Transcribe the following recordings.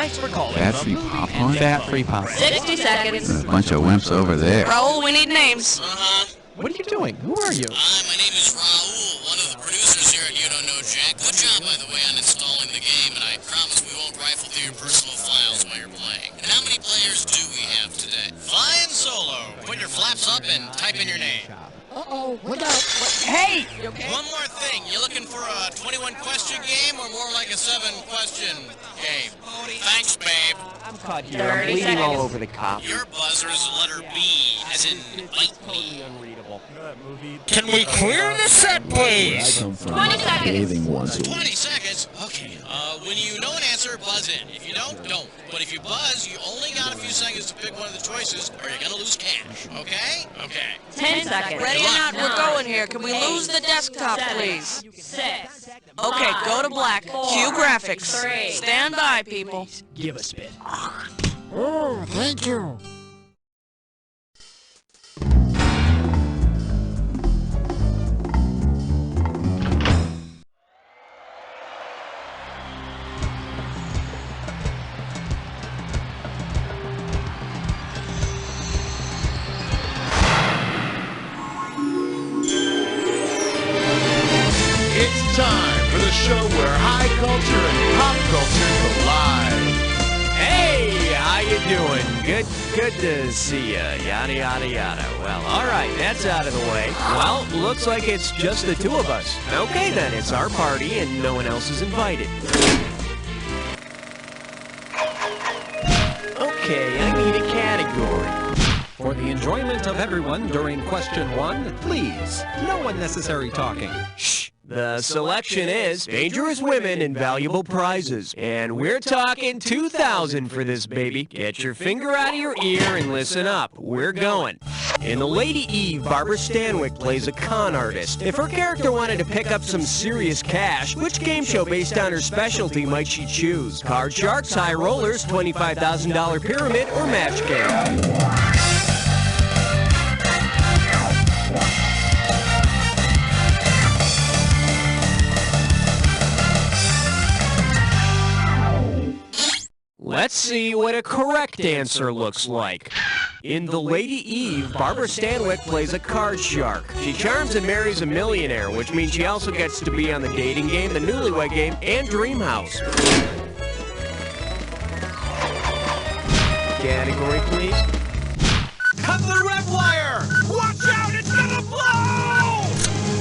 Thanks for calling. Fat-free popcorn? Fat-free popcorn. 60 seconds. A bunch of wimps over there. Raul, we need names. What are you doing? Who are you? Hi, my name is Raul, one of the producers here at You Don't Know Jack. Good job, by the way, on installing the game, and I promise we won't rifle through your personal files while you're playing. And how many players do we have today? Flying solo. Put your flaps up and type in your name. Uh-oh, look out. Hey! You okay? One more thing. You looking for a 21-question game or more like a 7-question game? Thanks, babe. I'm caught here. 30 I'm bleeding seconds. all over the cop. Your buzzer is the letter B, as in bite me. Unreadable. Can we clear the set, please? 20 seconds. Bathing once a week. 20 seconds? Okay. When you know an answer, buzz in. If you don't. But if you buzz, you only got a few seconds to pick one of the choices, or you're gonna lose cash. Okay? Okay. 10 seconds. Ready or not, we're going here. Can we lose the desktop, 7, please? 6. Okay, go to black. Cue graphics. 3. Stand by, people. Give a spit. Oh, thank you. It's time for the show where high culture and pop culture collide. Hey, how you doing? Good to see ya. Yada, yada, yada. Well, all right, that's out of the way. Well, looks like it's just the two of us. Okay, then, it's our party and no one else is invited. Okay, I need a category. For the enjoyment of everyone during question 1, please, no unnecessary talking. Shh. The selection is Dangerous Women and Valuable Prizes. And we're talking 2,000 for this baby. Get your finger out of your ear and listen up. We're going. In The Lady Eve, Barbara Stanwyck plays a con artist. If her character wanted to pick up some serious cash, which game show based on her specialty might she choose? Card Sharks, High Rollers, $25,000 Pyramid, or Match Game? Let's see what a correct answer looks like. In The Lady Eve, Barbara Stanwyck plays a card shark. She charms and marries a millionaire, which means she also gets to be on the dating game, the newlywed game, and Dream House. Category, please. Cut the red wire! Watch out, it's gonna blow!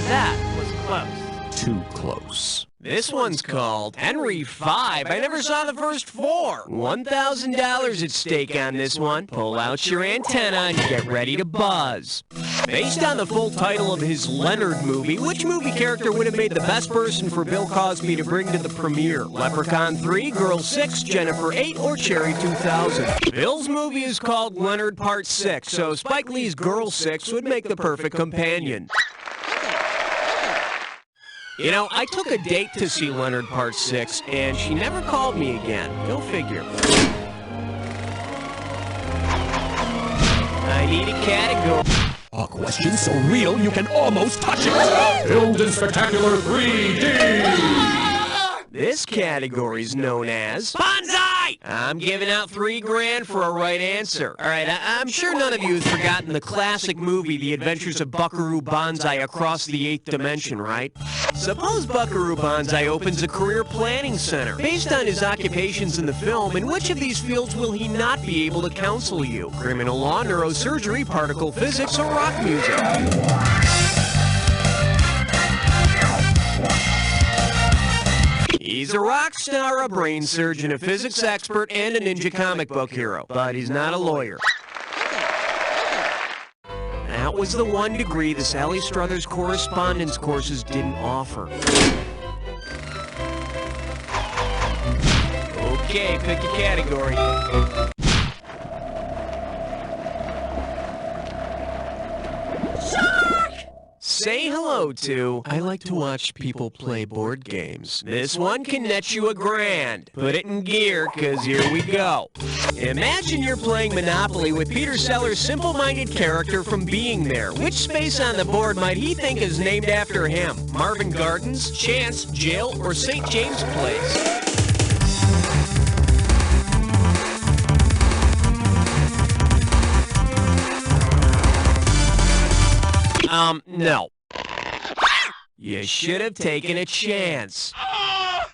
That was close. Too close. This one's called Henry V. I never saw the first 4. $1,000 at stake on this one. Pull out your antenna and get ready to buzz. Based on the full title of his Leonard movie, which movie character would have made the best person for Bill Cosby to bring to the premiere? Leprechaun 3, Girl 6, Jennifer 8, or Cherry 2000? Bill's movie is called Leonard Part 6, so Spike Lee's Girl 6 would make the perfect companion. You know, I took a date to see Leonard Part 6, and she never called me again. Go figure. I need a category. A question so real you can almost touch it. Filmed in spectacular 3D. This category is known as Bonsai! I'm giving out $3,000 for a right answer. All right, I'm sure none of you have forgotten the classic movie, The Adventures of Buckaroo Banzai Across the 8th Dimension, right? Suppose Buckaroo Banzai opens a career planning center. Based on his occupations in the film, in which of these fields will he not be able to counsel you? Criminal law, neurosurgery, particle physics, or rock music? He's a rock star, a brain surgeon, a physics expert, and a ninja comic book hero. But he's not a lawyer. That was the one degree the Sally Struthers correspondence courses didn't offer. Okay, pick a category. Say hello to, I like to watch people play board games. This one can net you $1,000. Put it in gear, cause here we go. Imagine you're playing Monopoly with Peter Sellers' simple-minded character from Being There. Which space on the board might he think is named after him? Marvin Gardens, Chance, Jail, or St. James Place? No. You should have taken a chance.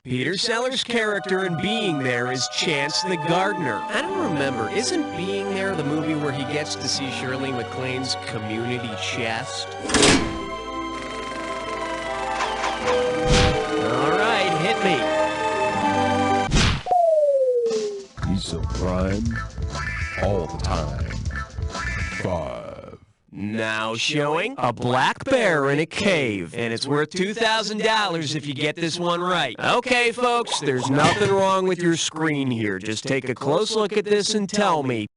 Peter Sellers' character in Being There is Chance the Gardener. I don't remember. Isn't Being There the movie where he gets to see Shirley MacLaine's community chest? All right, hit me. He's so prime all the time. 5. Now showing a black bear in a cave, and it's worth $2,000 if you get this one right. Okay, folks, there's nothing wrong with your screen here. Just take a close look at this and tell me,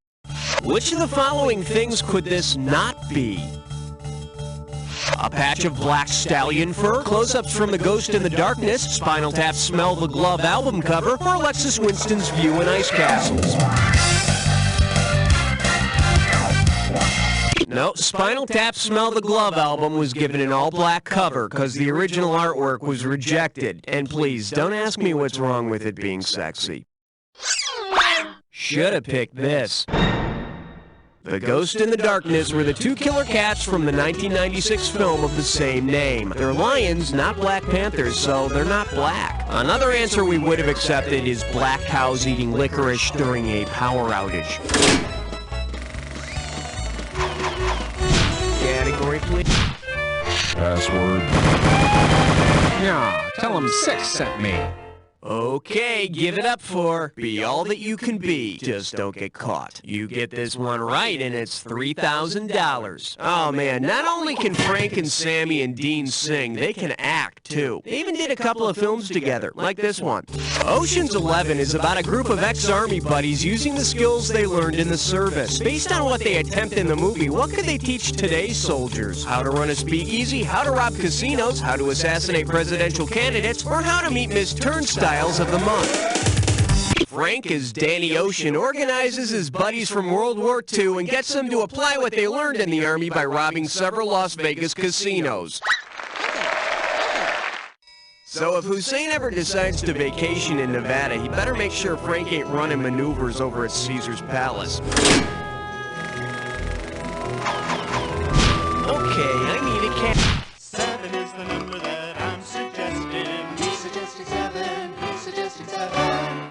which of the following things could this not be? A patch of black stallion fur, close-ups from The Ghost in the Darkness, Spinal Tap's Smell the Glove album cover, or Alexis Winston's View in Ice Castles? No, Spinal Tap's Smell the Glove album was given an all-black cover because the original artwork was rejected. And please, don't ask me what's wrong with it being sexy. Should have picked this. The Ghost in the Darkness were the two killer cats from the 1996 film of the same name. They're lions, not Black Panthers, so they're not black. Another answer we would have accepted is black cows eating licorice during a power outage. Category, please. Password. Yeah, tell him 6 sent me. Okay, give it up for Be All That You Can Be. Just don't get caught. You get this one right, and it's $3,000. Oh, man, not only can Frank and Sammy and Dean sing, they can act, too. They even did a couple of films together, like this one. Ocean's 11 is about a group of ex-Army buddies using the skills they learned in the service. Based on what they attempt in the movie, what could they teach today's soldiers? How to run a speakeasy, how to rob casinos, how to assassinate presidential candidates, or how to meet Miss Turnstile of the month. Frank, as Danny Ocean, organizes his buddies from World War II and gets them to apply what they learned in the Army by robbing several Las Vegas casinos. So if Hussein ever decides to vacation in Nevada, he better make sure Frank ain't running maneuvers over at Caesar's Palace. Okay, I need a cat. 7 is the number that I'm suggesting. He's suggesting 7. He's suggesting 7.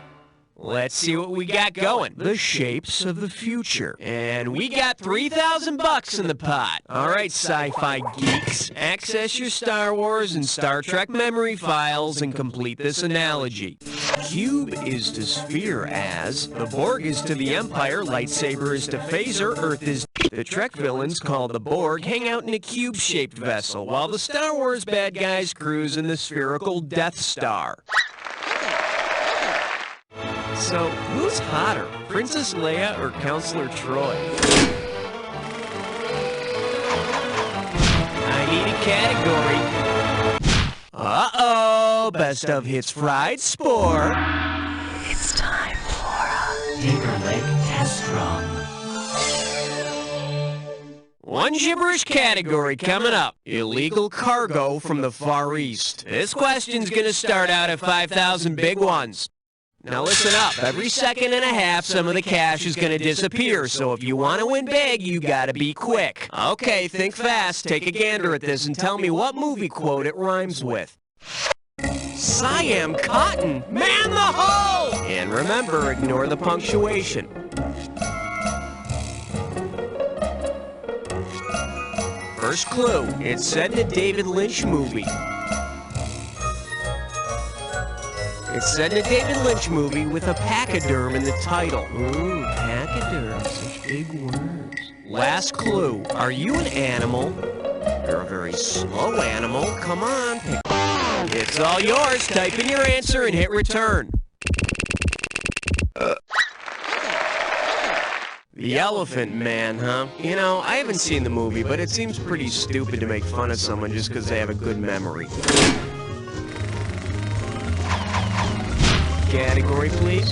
Let's see what we got going. The shapes of the future. And we got $3,000 in the pot. All right, sci-fi geeks. Access your Star Wars and Star Trek memory files and complete this analogy. Cube is to sphere as the Borg is to the Empire, lightsaber is to phaser, Earth is... The Trek villains, called the Borg, hang out in a cube-shaped vessel, while the Star Wars bad guys cruise in the spherical Death Star. So, who's hotter, Princess Leia or Counselor Troy? I need a category. Uh-oh, best of hits fried spore. It's time for a Tinker Leg Test Run. One gibberish category coming up. Illegal cargo from the Far East. This question's gonna start out at 5,000 big ones. Now listen up, every second and a half some of the cash is gonna disappear, so if you wanna win big, you gotta be quick. Okay, think fast, take a gander at this and tell me what movie quote it rhymes with. Siam Cotton, man the hull! And remember, ignore the punctuation. First clue, it's set in a David Lynch movie. It's set in a David Lynch movie with a pachyderm in the title. Ooh, pachyderm, such big words. Last clue, are you an animal? You're a very slow animal. Come on, pick. It's all yours. Type in your answer and hit return. The Elephant Man, huh? You know, I haven't seen the movie, but it seems pretty stupid to make fun of someone just because they have a good memory. Category, please.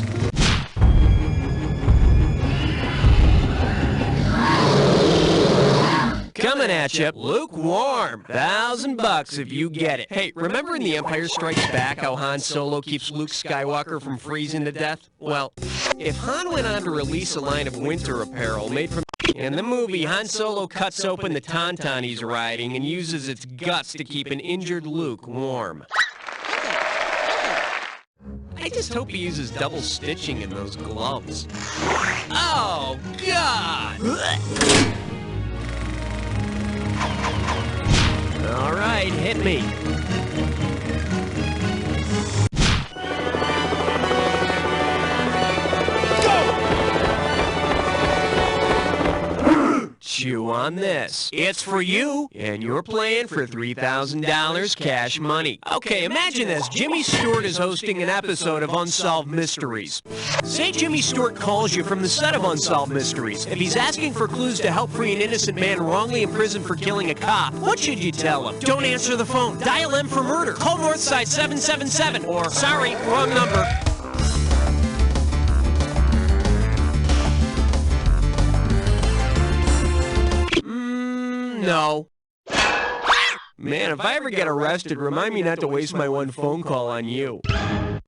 Come coming at you. Lukewarm. $1,000 if you get it. Hey, remember in The Empire Strikes Back how Han Solo keeps Luke Skywalker from freezing to death? Well, if Han went on to release a line of winter apparel made from... In the movie, Han Solo cuts open the Tauntaun he's riding and uses its guts to keep an injured Luke warm. I just hope he uses double stitching in those gloves. Oh, God! All right, hit me. Chew on this. It's for you, and you're playing for $3,000 cash money. Okay, imagine this. Jimmy Stewart is hosting an episode of Unsolved Mysteries. Say Jimmy Stewart calls you from the set of Unsolved Mysteries. If he's asking for clues to help free an innocent man wrongly imprisoned for killing a cop, what should you tell him? Don't answer the phone. Dial M for murder. Call Northside 777. Or, sorry, wrong number. No. Man, if I ever get arrested, remind me not to waste my one phone call on you.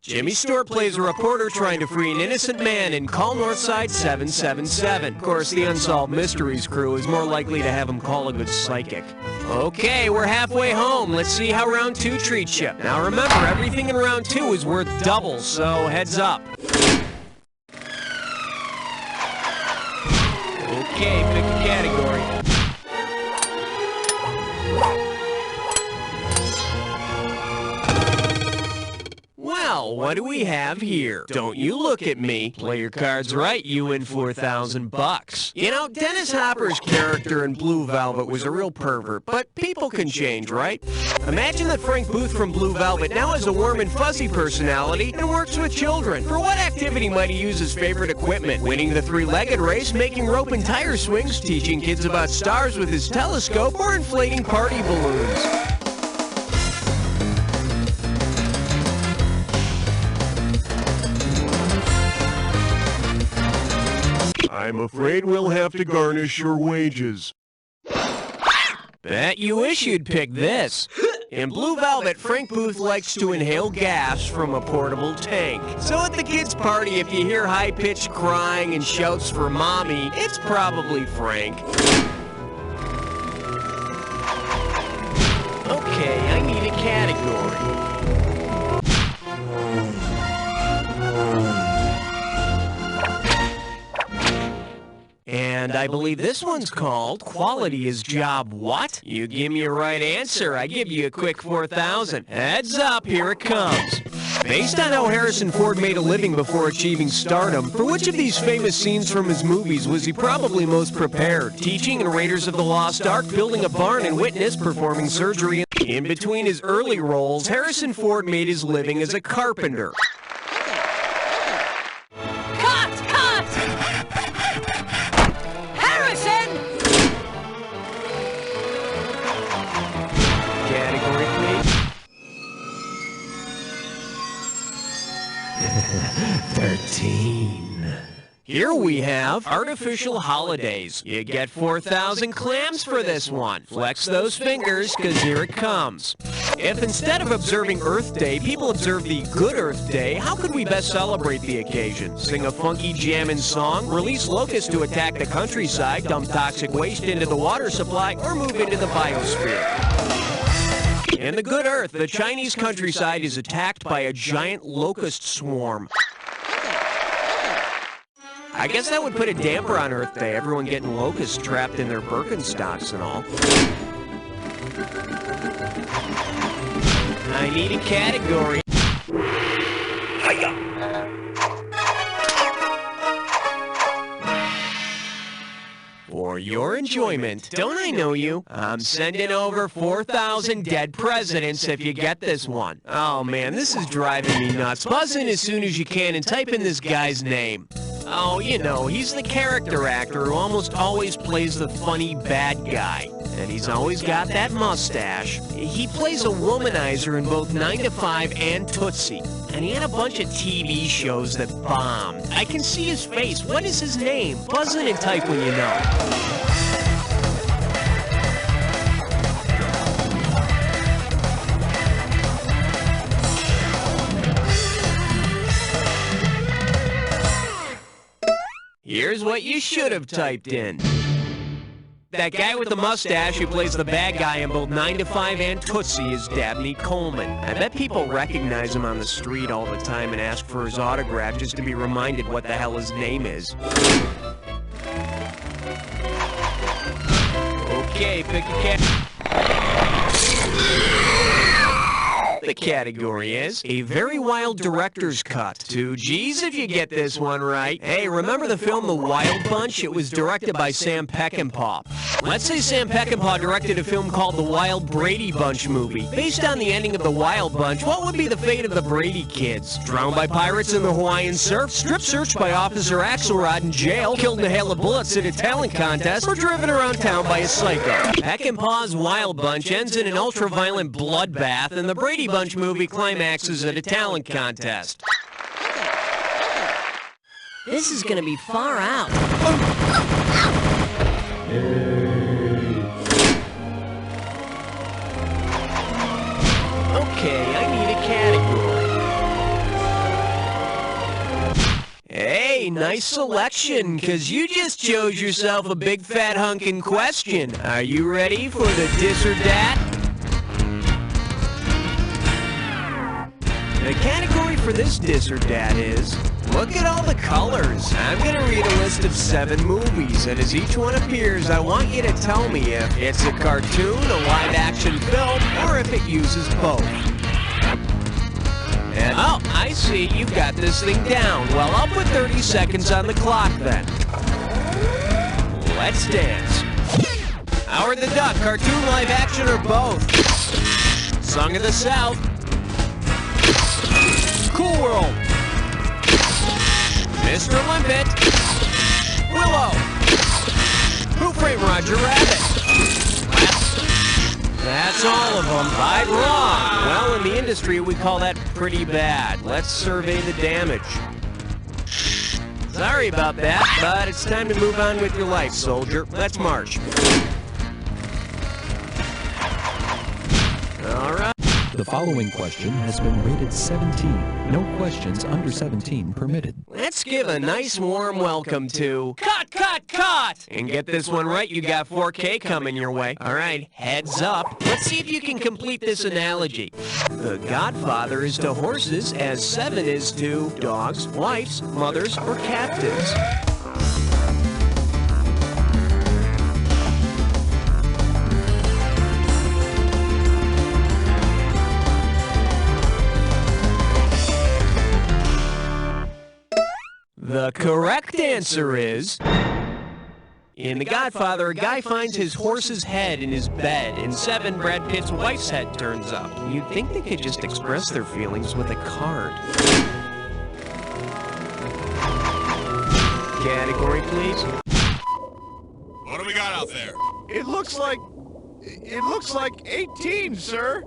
Jimmy Stewart plays a reporter trying to free an innocent man in Call Northside 777. Of course, the Unsolved Mysteries crew is more likely to have him call a good psychic. Okay, we're halfway home. Let's see how round 2 treats you. Now remember, everything in round 2 is worth double, so heads up. Okay, pick a category. Well, what do we have here? Don't you look at me. Play your cards right, you win $4,000. You know, Dennis Hopper's character in Blue Velvet was a real pervert, but people can change, right? Imagine that Frank Booth from Blue Velvet now has a warm and fuzzy personality and works with children. For what activity might he use his favorite equipment? Winning the three-legged race, making rope and tire swings, teaching kids about stars with his telescope, or inflating party balloons? I'm afraid we'll have to garnish your wages. Bet you wish you'd pick this. In Blue Velvet, Frank Booth likes to inhale gas from a portable tank. So at the kids' party, if you hear high-pitched crying and shouts for mommy, it's probably Frank. Okay, I need a category. And I believe this one's called Quality is Job What? You give me a right answer, I give you a quick $4,000. Heads up, here it comes. Based on how Harrison Ford made a living before achieving stardom, for which of these famous scenes from his movies was he probably most prepared? Teaching in Raiders of the Lost Ark, building a barn in Witness, performing surgery. In between his early roles, Harrison Ford made his living as a carpenter. Category, please. 13. Here we have artificial holidays. You get 4,000 clams for this one. Flex those fingers, because here it comes. If instead of observing Earth Day, people observe the Good Earth Day, how could we best celebrate the occasion? Sing a funky jammin' song, release locusts to attack the countryside, dump toxic waste into the water supply, or move into the biosphere? In the Good Earth, the Chinese countryside is attacked by a giant locust swarm. I guess that would put a damper on Earth Day, everyone getting locusts trapped in their Birkenstocks and all. I need a category. For your enjoyment, don't I know you? I'm sending over 4,000 dead presidents if you get this one. Oh man, this is driving me nuts. Buzz in as soon as you can and type in this guy's name. Oh, you know, he's the character actor who almost always plays the funny bad guy. And he's always got that mustache. He plays a womanizer in both 9 to 5 and Tootsie. And he had a bunch of TV shows that bombed. I can see his face. What is his name? Buzz in and type when you know. Here's what you should have typed in. That guy with the mustache who plays the bad guy in both 9 to 5 and Tootsie is Dabney Coleman. I bet people recognize him on the street all the time and ask for his autograph just to be reminded what the hell his name is. Okay, pick a cat. The category is A Very Wild Director's Cut. 2 G's if you get this one right. Hey, remember the film The Wild Bunch? It was directed by Sam Peckinpah. Let's say Sam Peckinpah directed a film called The Wild Brady Bunch movie. Based on the ending of The Wild Bunch, what would be the fate of the Brady kids? Drowned by pirates in the Hawaiian surf? Strip searched by Officer Axelrod in jail? Killed in a hail of bullets at a talent contest? Or driven around town by a psycho? Peckinpah's Wild Bunch ends in an ultra-violent bloodbath, and the Brady Bunch movie climaxes at a talent contest. This is gonna be far out. Okay, I need a category. Hey, nice selection, because you just chose yourself a big fat hunkin' question. Are you ready for the dis or dat? The category for this dis or dat is, look at all the colors. I'm going to read a list of 7 movies, and as each one appears, I want you to tell me if it's a cartoon, a live-action film, or if it uses both. And, oh, I see, you've got this thing down. Well, I'll put 30 seconds on the clock then. Let's dance. Howard the Duck, cartoon, live-action, or both? Song of the South. Cool World. Mr. Limpet. Willow. Who Framed Roger Rabbit? That's all of them. I'm wrong. Well, in the industry, we call that pretty bad. Let's survey the damage. Sorry about that, but it's time to move on with your life, soldier. Let's march. All right. The following question has been rated 17. No questions under 17 permitted. Let's give a nice warm welcome to Cut, Cut, Cut! And get this one right, you got 4K coming your way. All right, heads up. Let's see if you can complete this analogy. The Godfather is to horses as 7 is to dogs, wives, mothers, or captives. The correct answer is, in The Godfather, a guy finds his horse's head in his bed. In 7, Brad Pitt's wife's head turns up. You'd think they could just express their feelings with a card. Category, please. What do we got out there? It looks like 18, sir.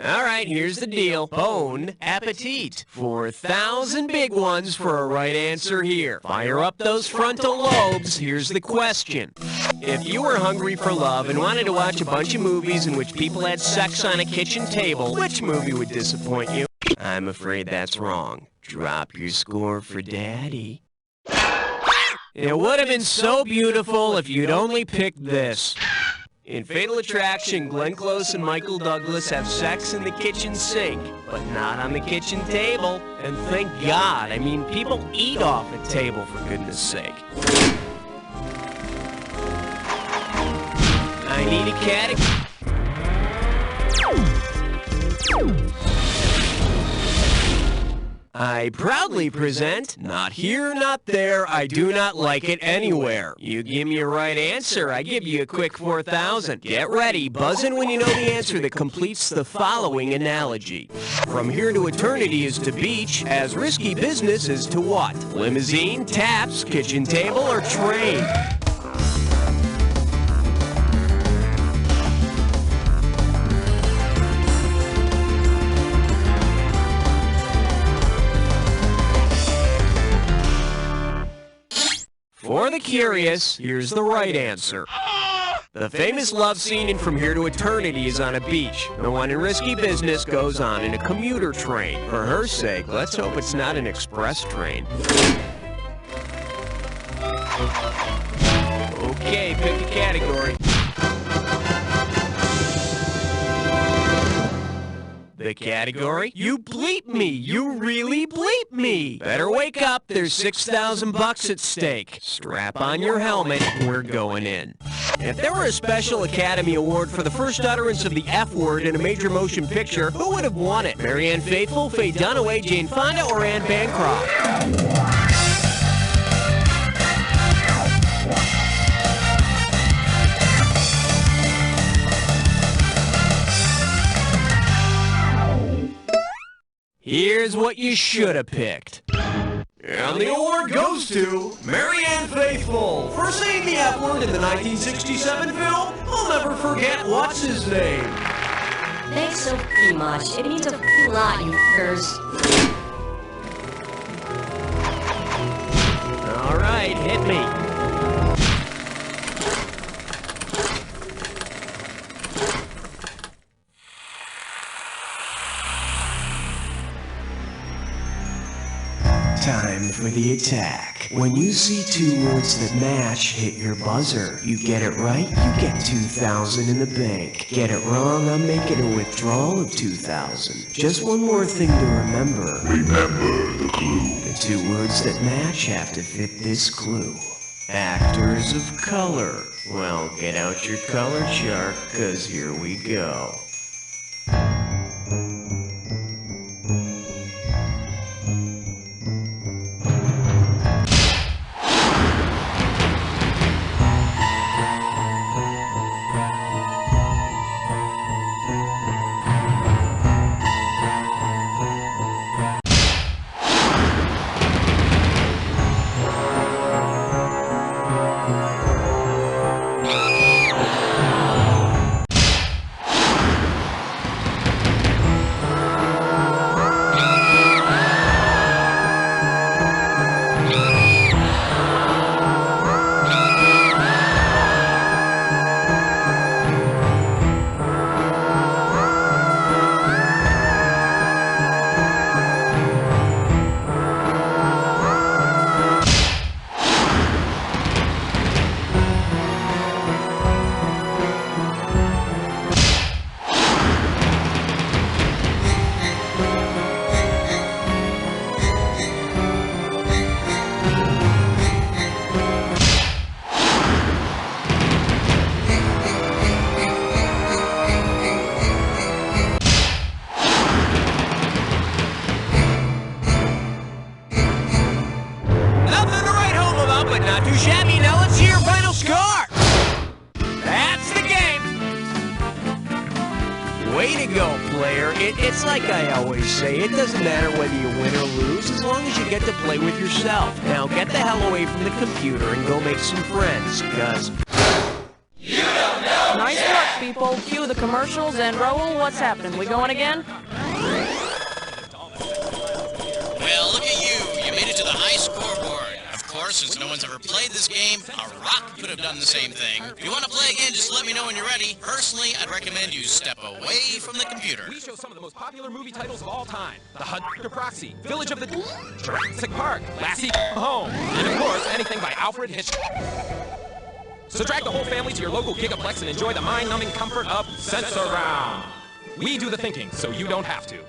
All right, here's the deal. Bon appetit. 4,000 big ones for a right answer here. Fire up those frontal lobes. Here's the question. If you were hungry for love and wanted to watch a bunch of movies in which people had sex on a kitchen table, which movie would disappoint you? I'm afraid that's wrong. Drop your score for Daddy. It would have been so beautiful if you'd only picked this. In Fatal Attraction, Glenn Close and Michael Douglas have sex in the kitchen sink, but not on the kitchen table. And thank God, I mean, people eat off a table, for goodness sake. I need a category. I proudly present, not here, not there, I do not like it anywhere. You give me a right answer, I give you a quick 4,000. Get ready, buzz in when you know the answer that completes the following analogy. From here to eternity is to beach, as risky business is to what? Limousine, taps, kitchen table, or train? For the curious, here's the right answer. The famous love scene in From Here to Eternity is on a beach. The one in Risky Business goes on in a commuter train. For her sake, let's hope it's not an express train. Okay, pick a category. The category? You bleep me! You really bleep me! Better wake up, there's $6,000 at stake. Strap on your helmet, we're going in. If there were a special Academy Award for the first utterance of the F word in a major motion picture, who would have won it? Marianne Faithfull, Faye Dunaway, Jane Fonda, or Anne Bancroft? Here's what you should have picked. And the award goes to Marianne Faithfull for saying the F word in the 1967 film, I'll Never Forget What's His Name. Thanks so much. It means a lot, you f***ers. All right, hit me. Time for the attack. When you see two words that match, hit your buzzer. You get it right, you get $2,000 in the bank. Get it wrong, I'm making a withdrawal of $2,000. Just one more thing to remember. Remember the clue. The two words that match have to fit this clue. Actors of color. Well, get out your color chart, 'cause here we go. Shabby, now let's see your final score. That's the game. Way to go, player. It's like I always say, it doesn't matter whether you win or lose, as long as you get to play with yourself. Now get the hell away from the computer and go make some friends, because... You don't know! Nice work, people. Cue the commercials, and Raoul, what's happening? We going again? Well, look at you. You made it to the high scoreboard. Of course, since no one's ever played this game, a rock could have done the same thing. If you want to play again, just let me know when you're ready. Personally, I'd recommend you step away from the computer. We show some of the most popular movie titles of all time. The Hunter Proxy, Village of the Jurassic Park, Lassie Home, and of course, anything by Alfred Hitchcock. So drag the whole family to your local Gigaplex and enjoy the mind-numbing comfort of Sensorama. We do the thinking, so you don't have to.